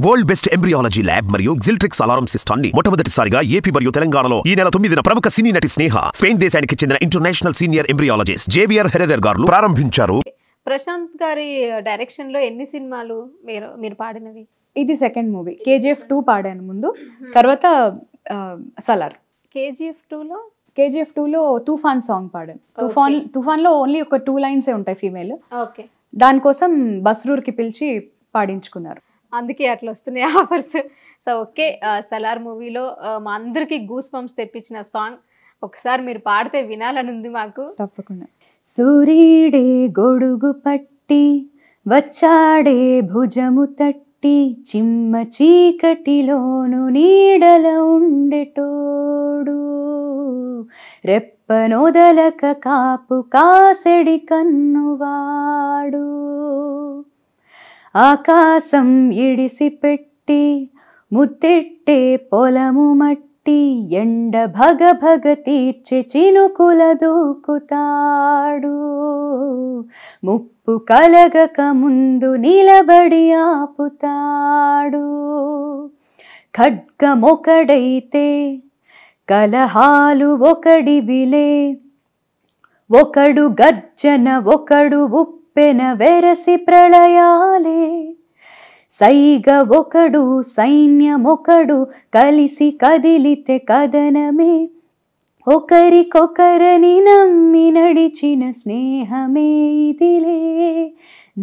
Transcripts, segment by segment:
World best embryology lab మరియు జిల్ట్రిక్స్ alarm system ని మొట్టమొదటిసారిగా ఏపీ మరియు తెలంగాణలో ఈ నెల 9న ప్రముఖ సినీ నటి స్నేహ స్పెయిన్ దేశానికి చెందిన international senior embryologist Javier Herrera గారు ప్రారంభించారు. ప్రశాంత్ గారి డైరెక్షన్ లో ఎన్ని సినిమాలు మీరు పాడినవి? ఇది సెకండ్ మూవీ. KGF 2 పాడాను ముందు, తర్వాత సలార్. KGF 2లో తుఫాన్ సాంగ్ పాడాను. తుఫాన్లో ఓన్లీ ఒక 2 లైన్సే ఉంటాయి ఫీమేల్. ఓకే, దానికోసం బస్రూర్కి పిలిచి పాడించుకున్నారు. అందుకే అట్లా వస్తున్నాయి ఆఫర్స్. సో ఓకే, సలార్ మూవీలో మా అందరికి గూస్ బంప్స్ తెప్పించిన సాంగ్ ఒకసారి మీరు పాడితే వినాలని ఉంది మాకు. తప్పకుండా. సూర్యుడే గొడుగు పట్టి వచ్చాడే భుజము తట్టి చిమ్మ చీకటిలోను నీడల ఉండెటోడు రెప్పనొదలక కాపు కాసెడి కన్నువాడు ఆకాశం ఇడిసి పెట్టి ముత్తెట్టే పొలము మట్టి ఎండ భగ భగ తీర్చి చినుకుల దూకుతాడు ముప్పు కలగక ముందు నిలబడి ఆపుతాడు ఖడ్గమొకడైతే కలహాలు ఒకడివిలే ఒకడు గర్జన ఒకడు ఉప్పెన వెరసి ప్రళయాలే సైగ ఒకడు సైన్యమొకడు కలిసి కదిలితే కదనమే ఒకరికొకరని నమ్మి నడిచిన స్నేహమే ఇదిలే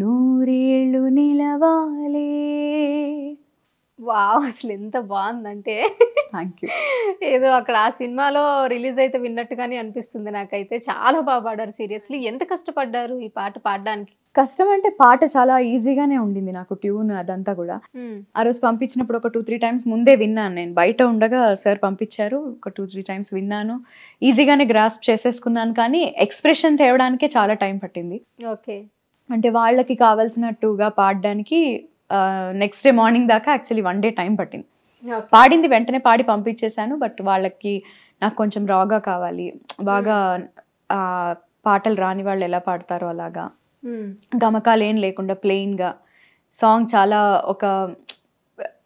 నూరేళ్ళు నిలవాలే. వావ్, అసలు ఎంత బాగుందంటే థ్యాంక్ యూ. ఏదో అక్కడ ఆ సినిమాలో రిలీజ్ అయితే విన్నట్టుగానే అనిపిస్తుంది నాకైతే. చాలా బాగా పాడారు. సీరియస్లీ ఎంత కష్టపడ్డారు ఈ పాట పాడడానికి? కష్టం అంటే పాట చాలా ఈజీగానే ఉండింది నాకు, ట్యూన్ అదంతా కూడా. ఆ రోజు పంపించినప్పుడు ఒక 2-3 టైమ్స్ ముందే విన్నాను. నేను బయట ఉండగా సార్ పంపించారు, ఒక 2-3 టైమ్స్ విన్నాను. ఈజీగానే గ్రాస్ప్ చేసేసుకున్నాను, కానీ ఎక్స్ప్రెషన్ తేవడానికే చాలా టైం పట్టింది. ఓకే, అంటే వాళ్ళకి కావాల్సినట్టుగా పాడడానికి నెక్స్ట్ డే మార్నింగ్ దాకా యాక్చువల్లీ 1 డే టైం పట్టింది. పాడింది వెంటనే పాడి పంపించేశాను. బట్ వాళ్ళకి నాకు కొంచెం రాగా కావాలి, బాగా పాటలు రాని వాళ్ళు ఎలా పాడతారో అలాగా గమకాలు ఏం లేకుండా ప్లెయిన్గా సాంగ్, చాలా ఒక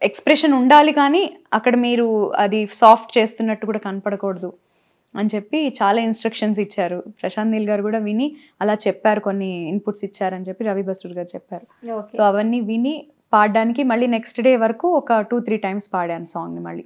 ఎక్స్ప్రెషన్ ఉండాలి కానీ అక్కడ మీరు అది సాఫ్ట్ చేస్తున్నట్టు కూడా కనపడకూడదు అని చెప్పి చాలా ఇన్స్ట్రక్షన్స్ ఇచ్చారు. ప్రశాంత్ నీల్ గారు కూడా విని అలా చెప్పారు, కొన్ని ఇన్పుట్స్ ఇచ్చారని చెప్పి రవి బస్రూర్ గారు చెప్పారు. సో అవన్నీ విని పాడడానికి మళ్ళీ నెక్స్ట్ డే వరకు ఒక 2-3 టైమ్స్ పాడాను సాంగ్ని మళ్ళీ.